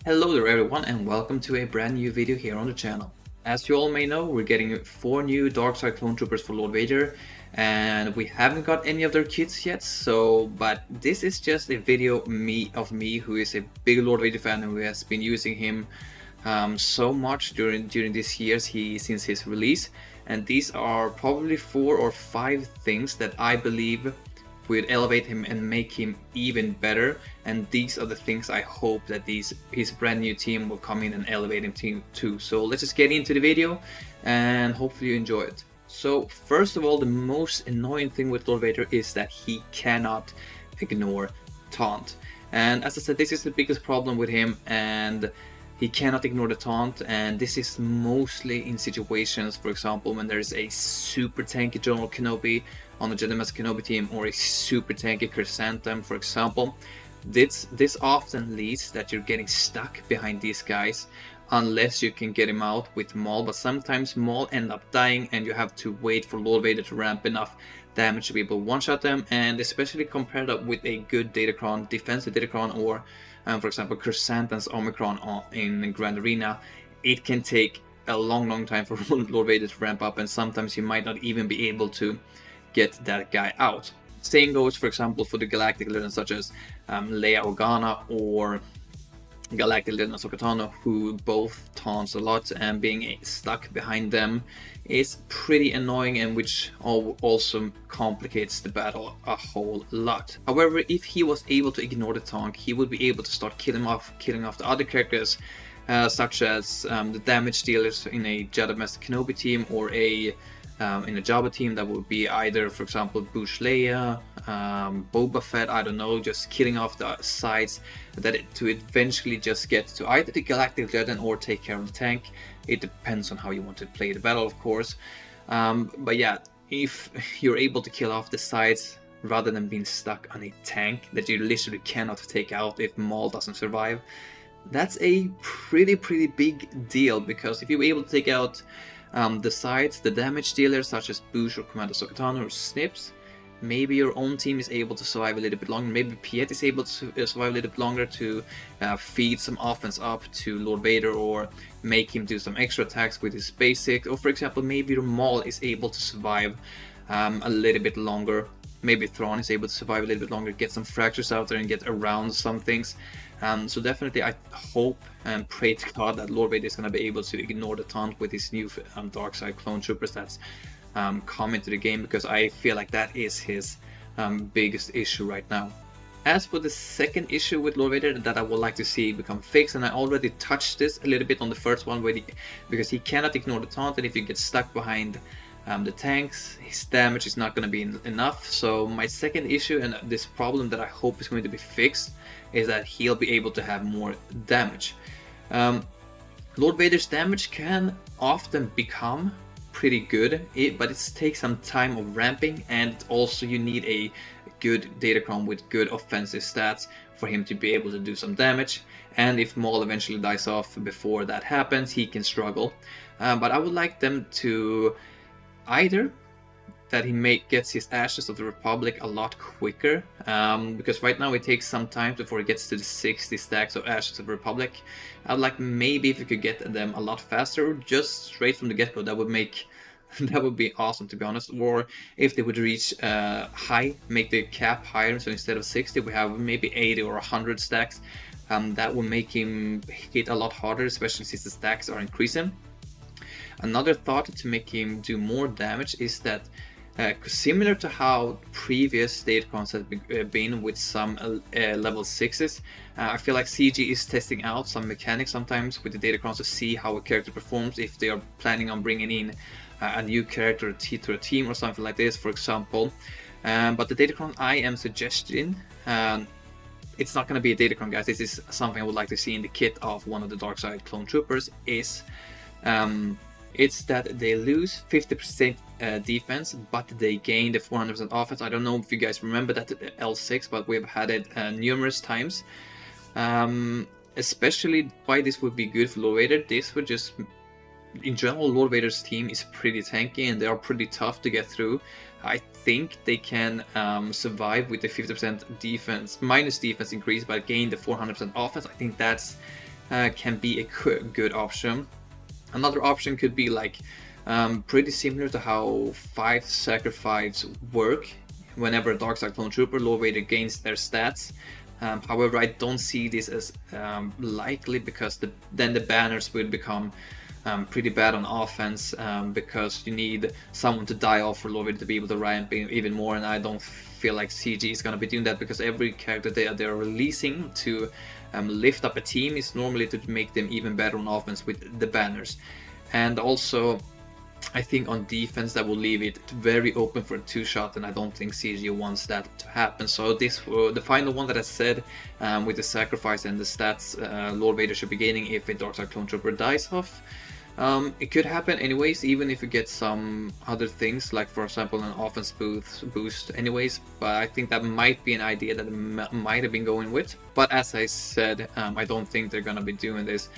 Hello there everyone and welcome to a brand new video here on the channel. As you all may know, we're getting 4 new Dark Side clone troopers for Lord Vader, and we haven't got any of their kits yet, but this is just a video of me who is a big Lord Vader fan and who has been using him so much during these years since his release, and these are probably 4 or 5 things that I believe would elevate him and make him even better, and these are the things I hope that his brand new team will come in and elevate him to. So let's just get into the video and hopefully you enjoy it. So first of all, the most annoying thing with Lord Vader is that he cannot ignore taunt, and as I said, this is the biggest problem with him, and he cannot ignore the taunt, and this is mostly in situations, for example, when there's a super tanky General Kenobi on the Jedi Master Kenobi team, or a super tanky Chrysanthemum, for example. This often leads that you're getting stuck behind these guys unless you can get him out with Maul, but sometimes Maul end up dying and you have to wait for Lord Vader to ramp enough damage to be able to one-shot them, and especially compared up with a good Datacron, defensive Datacron, or for example Chrysanthemum's Omicron in Grand Arena, it can take a long time for Lord Vader to ramp up, and sometimes you might not even be able to get that guy out. Same goes, for example, for the Galactic Legends such as Leia Organa or Galactic Legend Ahsoka Tano, who both taunts a lot, and being stuck behind them is pretty annoying, and which also complicates the battle a whole lot. However, if he was able to ignore the taunt, he would be able to start killing off the other characters, such as the damage dealers in a Jedi Master Kenobi team, or in a Jabba team. That would be either, for example, Boushh Leia, Boba Fett, I don't know, just killing off the sides to eventually just get to either the Galactic Legend or take care of the tank. It depends on how you want to play the battle, of course. But yeah, if you're able to kill off the sides rather than being stuck on a tank that you literally cannot take out if Maul doesn't survive, that's a pretty big deal, because if you're able to take out the sides, the damage dealers such as Boushh or Commander Ahsoka Tano or Snips, maybe your own team is able to survive a little bit longer. Maybe Piet is able to survive a little bit longer to feed some offense up to Lord Vader, or make him do some extra attacks with his basic. Or for example, maybe your Maul is able to survive a little bit longer. Maybe Thrawn is able to survive a little bit longer, get some fractures out there and get around some things. So definitely I hope and pray to God that Lord Vader is going to be able to ignore the taunt with his new Dark Side clone troopers that's come into the game, because I feel like that is his biggest issue right now. As for the second issue with Lord Vader that I would like to see become fixed, and I already touched this a little bit on the first one, because he cannot ignore the taunt, and if you get stuck behind the tanks, his damage is not going to be enough. So my second issue, and this problem that I hope is going to be fixed, is that he'll be able to have more damage. Lord Vader's damage can often become pretty good, but it takes some time of ramping, and also you need a good Datacron with good offensive stats for him to be able to do some damage. And if Maul eventually dies off before that happens, he can struggle. But I would like them to either that he gets his Ashes of the Republic a lot quicker, because right now it takes some time before he gets to the 60 stacks of Ashes of the Republic. I'd like maybe if you could get them a lot faster, just straight from the get-go. That would be awesome, to be honest. Or if they would reach high, make the cap higher, so instead of 60 we have maybe 80 or 100 stacks. That would make him hit a lot harder, especially since the stacks are increasing. Another thought to make him do more damage is that, similar to how previous Datacrons have been with some level 6s, I feel like CG is testing out some mechanics sometimes with the Datacrons to see how a character performs, if they are planning on bringing in a new character to a team or something like this, for example. But the Datacron I am suggesting, it's not going to be a Datacron, guys. This is something I would like to see in the kit of one of the Dark Side clone troopers, is it's that they lose 50% defense, but they gain the 400% offense. I don't know if you guys remember that at L6, but we've had it numerous times. Especially why this would be good for Lord Vader. This would just, in general, Lord Vader's team is pretty tanky and they are pretty tough to get through. I think they can survive with the 50% defense, minus defense increase, but gain the 400% offense. I think that's can be a good option. Another option could be like pretty similar to how 5 sacrifice work. Whenever a Darkside Clone Trooper, Lord Vader gains their stats. However, I don't see this as likely, because then the banners will become pretty bad on offense, because you need someone to die off for Lord Vader to be able to ramp even more, and I don't feel like CG is going to be doing that, because every character they're releasing to lift up a team is normally to make them even better on offense with the banners. And also, I think on defense that will leave it very open for a 2-shot, and I don't think CG wants that to happen. So this, the final one that I said, with the sacrifice and the stats Lord Vader should be gaining if a Darkside Clone Trooper dies off. It could happen anyways, even if you get some other things, like for example an offense boost anyways, but I think that might be an idea that might have been going with. But as I said, I don't think they're gonna be doing this,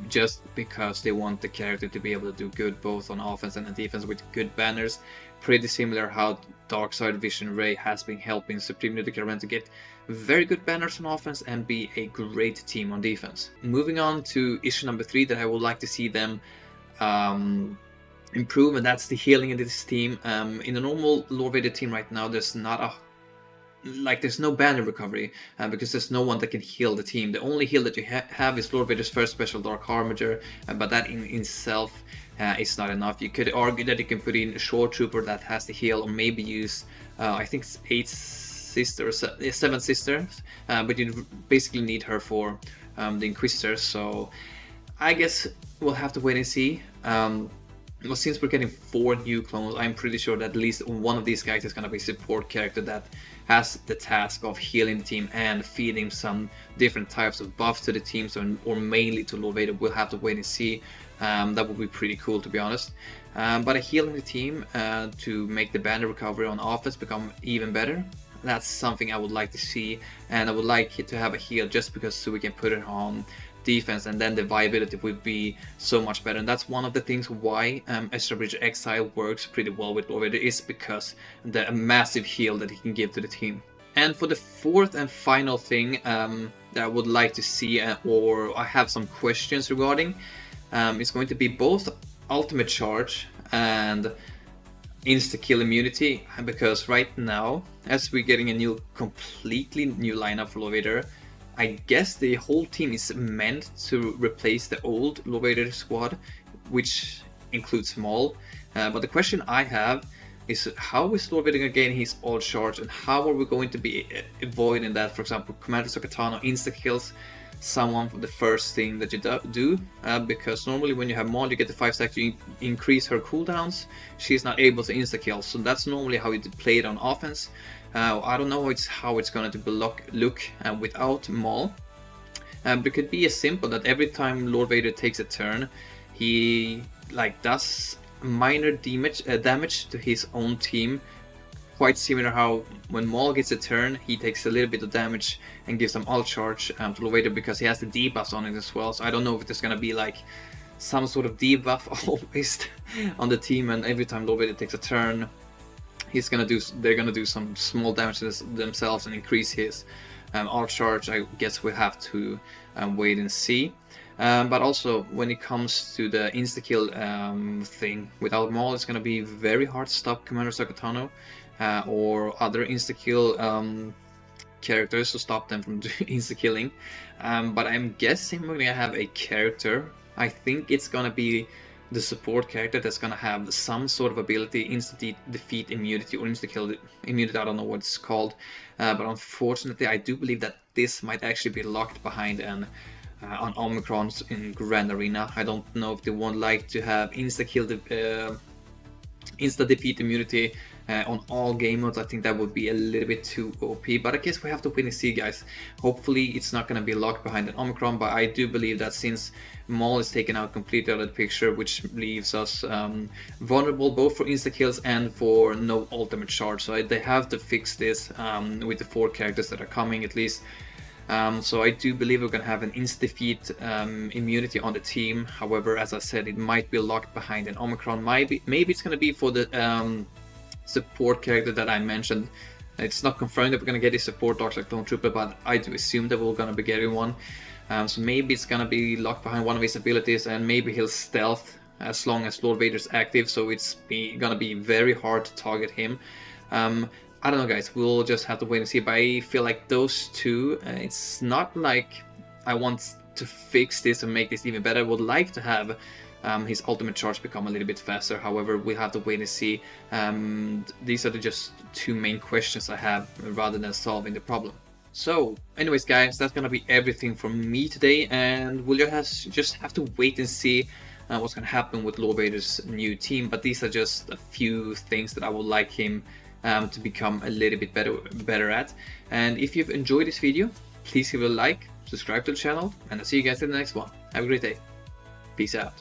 just because they want the character to be able to do good both on offense and on defense with good banners. Pretty similar how Darkside Vision Ray has been helping Supreme Leader Caravan to get very good banners on offense and be a great team on defense. Moving on to issue number 3 that I would like to see them improve, and that's the healing in this team. In the normal Lord Vader team right now, there's no banner recovery, because there's no one that can heal the team. The only heal that you have is Lord Vader's first special Dark Armature, but that in itself is not enough. You could argue that you can put in a Shore Trooper that has the heal, or maybe use I think it's 7 sisters, but you basically need her for the Inquisitors. So I guess we'll have to wait and see. Well, since we're getting 4 new clones, I'm pretty sure that at least one of these guys is going to be a support character that has the task of healing the team and feeding some different types of buffs to the team, or mainly to Lord Vader. We'll have to wait and see. That would be pretty cool, to be honest. But a healing the team to make the banner recovery on offense become even better, that's something I would like to see, and I would like it to have a heal just because so we can put it on defense, and then the viability would be so much better. And that's one of the things why SWGoH Exile works pretty well with Lord Vader, is because the massive heal that he can give to the team. And for the 4th and final thing that I would like to see, or I have some questions regarding, is going to be both ultimate charge and insta-kill immunity, because right now, as we're getting a completely new lineup for Lord Vader, I guess the whole team is meant to replace the old Lord Vader squad, which includes Maul. But the question I have is, how is Lord Vader going to gain his all charge, and how are we going to be avoiding that? For example, Commander Sokatano insta-kills someone for the first thing that you do, because normally when you have Maul, you get the 5 stacks, you increase her cooldowns. She's not able to insta-kill, so that's normally how you play it on offense. I don't know how it's going to look without Maul. But it could be as simple that every time Lord Vader takes a turn, he does minor damage to his own team. Quite similar how when Maul gets a turn, he takes a little bit of damage and gives some ult charge to Lord Vader, because he has the debuffs on it as well. So I don't know if there's going to be some sort of debuff always on the team, and every time Lord Vader takes a turn, they're gonna do some small damage to themselves and increase his ult charge. I guess we'll have to wait and see. But also, when it comes to the insta-kill thing, without Maul, it's gonna be very hard to stop Commander Sokatano or other insta-kill characters, to stop them from insta-killing. But I'm guessing we're gonna have a character. I think it's gonna be the support character that's gonna have some sort of ability, instant defeat immunity or insta-kill immunity, I don't know what it's called. But unfortunately, I do believe that this might actually be locked behind on Omicrons in Grand Arena. I don't know if they won't like to have insta-defeat immunity on all game modes. I think that would be a little bit too OP, but I guess we have to wait and see, guys. Hopefully it's not going to be locked behind an Omicron, but I do believe that since Maul is taken out completely out of the picture, which leaves us vulnerable both for insta-kills and for no ultimate charge. So they have to fix this with the 4 characters that are coming, at least. So I do believe we're going to have an insta-defeat immunity on the team. However, as I said, it might be locked behind an Omicron. Maybe it's going to be for the support character that I mentioned. It's not confirmed that we're going to get a support Darkside Clone Trooper, but I do assume that we're going to be getting one. So maybe it's gonna be locked behind one of his abilities, and maybe he'll stealth as long as Lord Vader's active, so it's gonna be very hard to target him. I don't know, guys, we'll just have to wait and see, but I feel like those two, it's not like I want to fix this and make this even better. I would like to have his ultimate charge become a little bit faster. However, we'll have to wait and see. These are just two main questions I have rather than solving the problem. So, anyways, guys, that's gonna be everything from me today, and we'll just have to wait and see what's gonna happen with Lord Vader's new team. But these are just a few things that I would like him to become a little bit better at. And if you've enjoyed this video, please give it a like, subscribe to the channel, and I'll see you guys in the next one. Have a great day. Peace out.